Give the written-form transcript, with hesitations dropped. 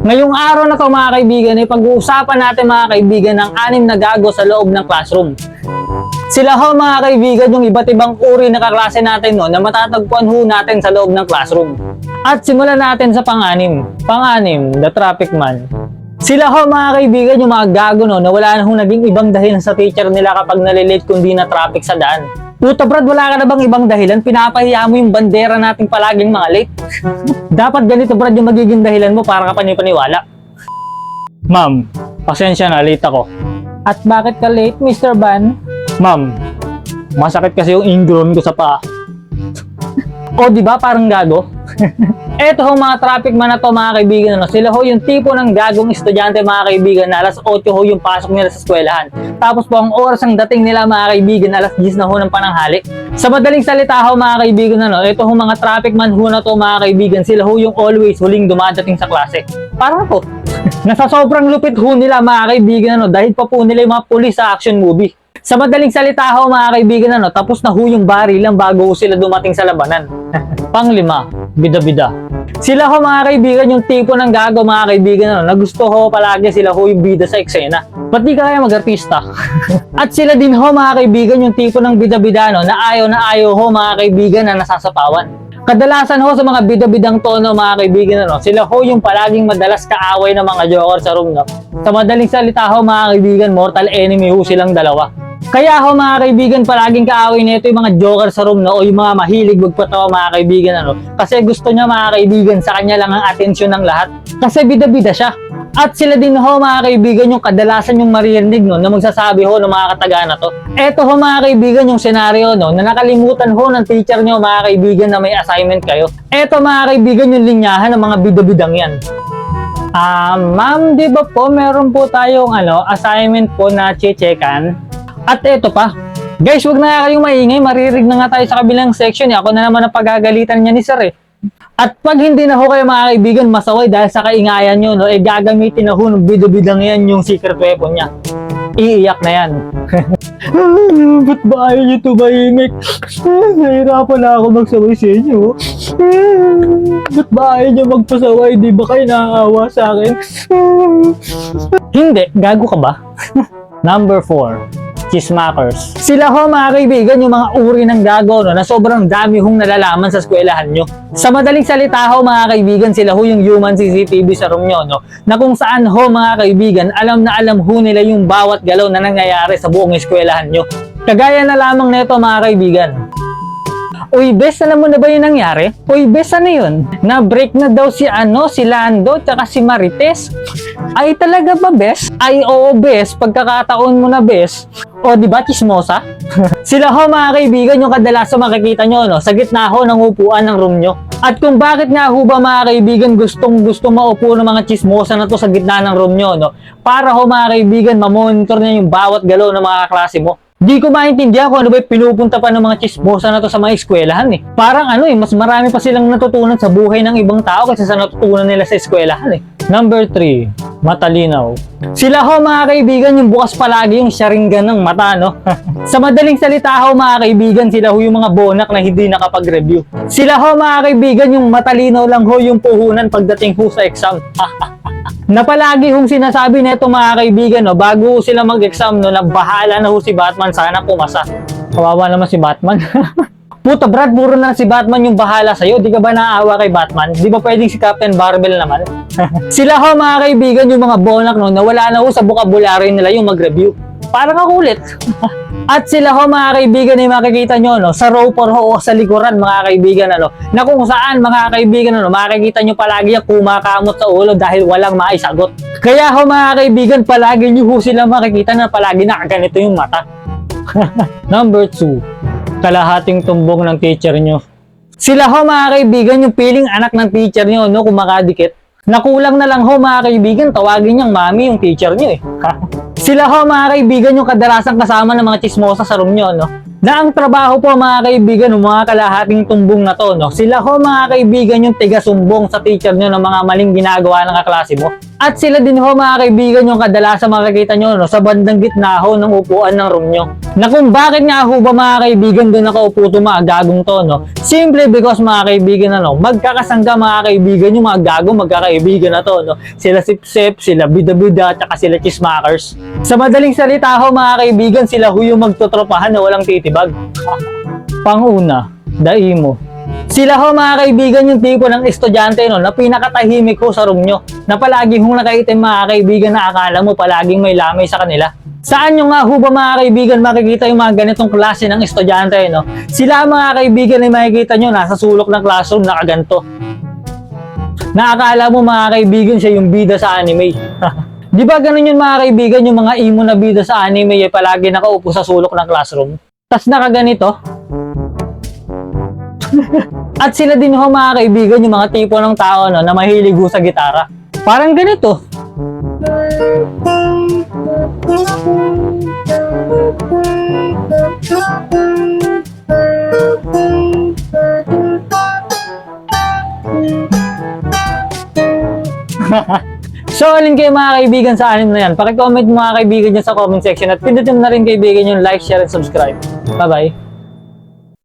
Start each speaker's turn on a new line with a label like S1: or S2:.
S1: Ngayong araw na to mga kaibigan ay pag-uusapan natin mga kaibigan ng 6 na gago sa loob ng classroom. Sila ho mga kaibigan yung iba't ibang uri na kaklase natin no, na matatagpuan ho natin sa loob ng classroom. At simulan natin sa pang-6. Pang-6, the traffic man. Sila ho mga kaibigan yung mga gago no, na wala na ho naging ibang dahilan sa teacher nila kapag nalilate kundi na traffic sa daan. Puta Brad, wala ka na bang ibang dahilan? Pinapahiya mo yung bandera nating palaging mga late. Dapat ganito Brad yung magiging dahilan mo para ka panipaniwala. Ma'am, pasensya na, late ako. At bakit ka late, Mr. Ban? Ma'am, masakit kasi yung ingrown ko sa paa. O diba parang gago? Eto ho mga traffic man na to mga kaibigan, ano? Sila ho yung tipo ng gagong estudyante mga kaibigan na alas 8 ho yung pasok nila sa eskwelahan. Tapos po ang oras ang dating nila mga kaibigan, alas 10 na ho ng pananghali. Sa madaling salita ho mga kaibigan, ano? Ito ho mga traffic man ho na to mga kaibigan, sila ho yung always huling dumadating sa klase. Parang po, nasa sobrang lupit ho nila mga kaibigan, ano? Dahil pa po nila yung mga pulis sa action movie. Sa madaling salita ho mga kaibigan, ano? Tapos na ho yung barilan bago ho sila dumating sa labanan. Pang-5, bida-bida. Sila ho mga kaibigan yung tipo ng gago mga kaibigan, ano, na gusto ho palagi sila ho yung bida sa eksena. Ba't di kaya mag-artista? At sila din ho mga kaibigan yung tipo ng bida-bida no, na ayaw ho mga kaibigan na nasasapawan. Kadalasan ho sa mga bida-bidang tono mga kaibigan, ano, sila ho yung palaging madalas kaaway ng mga joker sa room. No? Sa madaling salita ho mga kaibigan, mortal enemy ho silang dalawa. Kaya ho mga kaibigan, palaging kaaway nito yung mga joker sa room no, o yung mga mahilig magpatawa mga kaibigan, ano, kasi gusto niya mga kaibigan sa kanya lang ang atensyon ng lahat kasi bida-bida siya. At sila din ho mga kaibigan yung kadalasan yung maririnig no, na magsasabi ho ng mga kataga na to. Eto ho mga kaibigan yung senaryo no, na nakalimutan ho ng teacher nyo mga kaibigan na may assignment kayo. Eto mga kaibigan yung linyahan ng mga bida-bidang yan. Ma'am, di ba po meron po tayong assignment po na checkan? At eto pa, guys, wag na kayong maingay, maririnig na nga tayo sa kabilang section. Ako na naman ang pagagalitan niya ni sir eh. At pag hindi na ho kayo mga kaibigan masaway dahil sa kaingayan nyo, no, gagamitin na ho ng bidang yan yung secret weapon niya. Iiyak na yan. Ba't ba ayaw nyo tumahimik? Nahirapan na ako magsaway sa inyo. Ba't ba ayaw nyo magpasaway? Di ba kayo naaawa sa akin? Hindi, gago ka ba? Number 4. Chismakers. Sila ho mga kaibigan yung mga uri ng gago no, na sobrang dami hong nalalaman sa eskwelahan nyo. Sa madaling salita ho mga kaibigan, sila ho yung human CCTV sa room nyo no, na kung saan ho mga kaibigan, alam na alam ho nila yung bawat galaw na nangyayari sa buong eskwelahan nyo. Kagaya na lamang nito mga kaibigan. Uy, bes, alam mo na ba yung nangyari? Uy, bes, ano yun? Na-break na daw si Lando, tsaka si Marites. Ay, talaga ba, bes? Ay, oo, bes, pagkakataon mo na, bes. O, di ba, chismosa? Sila ho, mga kaibigan, yung kadalasan makikita nyo, no? Sa gitna ho ng upuan ng room nyo. At kung bakit nga ho ba, mga kaibigan, gustong maupo ng mga chismosa na to sa gitna ng room nyo, no? Para ho, mga kaibigan, mamonitor niya yung bawat galaw ng mga kaklase mo. Di ko maintindihan kung ano ba yung pinupunta pa ng mga chismosa na to sa mga eskwelahan eh. Parang mas marami pa silang natutunan sa buhay ng ibang tao kaysa sa natutunan nila sa eskwelahan eh. Number 3, matalinaw. Sila ho mga kaibigan yung bukas palagi yung sharingan ng mata no. Sa madaling salita ho mga kaibigan, sila ho yung mga bonak na hindi nakapag-review. Sila ho mga kaibigan yung matalinaw lang ho yung puhunan pagdating ho sa exam. Na palagi hong sinasabi nito mga kaibigan no, bago sila mag-exam no, na bahala na ho si Batman, sana pumasa. Kawawa naman si Batman. Puta Brad, puro na si Batman yung bahala sa'yo. Di ka ba naaawa kay Batman? Di ba pwedeng si Captain Barbell naman? Sila ho mga kaibigan yung mga bonak no, na wala na ho sa vocabulary nila yung mag-review. Parang ako ulit. At sila ho mga kaibigan ay makikita nyo no, sa row 4 ho o sa likuran mga kaibigan na kung saan mga kaibigan makikita nyo palagi yung kumakamot sa ulo dahil walang maisagot. Kaya ho mga kaibigan, palagi nyo ho sila makikita na palagi nakaganito yung mata. Number 2, kalahating tumbong ng teacher nyo. Sila ho mga kaibigan yung piling anak ng teacher nyo no, kung makadikit. Nakulang na lang ho mga kaibigan, tawagin niyang mami yung teacher nyo eh. Sila ho mga kaibigan yung kadalasang kasama ng mga chismosa sa room nyo no, na ang trabaho po mga kaibigan ng mga kalahating tumbong na to no, sila ho mga kaibigan yung tiga-sumbong sa teacher nyo ng mga maling ginagawa ng kaklase mo. At sila din ho mga kaibigan yung kadalasan makikita nyo no, sa bandang gitna ho ng upuan ng room nyo. Na kung bakit nga ho ba mga kaibigan doon nakaupo to mga gagong to no? Simply because mga kaibigan ano, magkakasangga mga kaibigan yung mga gagong magkakaibigan na to no? Sila sip-sip, sila bida-bida, at saka sila chismakers. Sa madaling salita ho mga kaibigan, sila ho yung magtutropahan na walang titibag. Panguna, daimo. Sila ho mga kaibigan yung tipo ng estudyante no, na pinakatahimik ho sa room nyo. Na palagi hong nakaitim mga kaibigan na akala mo palaging may lamay sa kanila. Saan nyo nga ho ba mga kaibigan makikita yung mga ganitong klase ng estudyante no? Sila mga kaibigan ay makikita nyo nasa sulok ng classroom nakaganto. Naakala mo mga kaibigan siya yung bida sa anime. Di ba ganun yun mga kaibigan, yung mga emo na bida sa anime ay palagi nakaupo sa sulok ng classroom? Tas nakaganito. At sila din ho mga kaibigan yung mga tipo ng tao no, na mahilig ho sa gitara. Parang ganito. So, alin kayo mga kaibigan sa anim na yan? Paki-comment mga kaibigan nyo sa comment section at pindutin na rin kaibigan yung like, share, and subscribe. Bye-bye!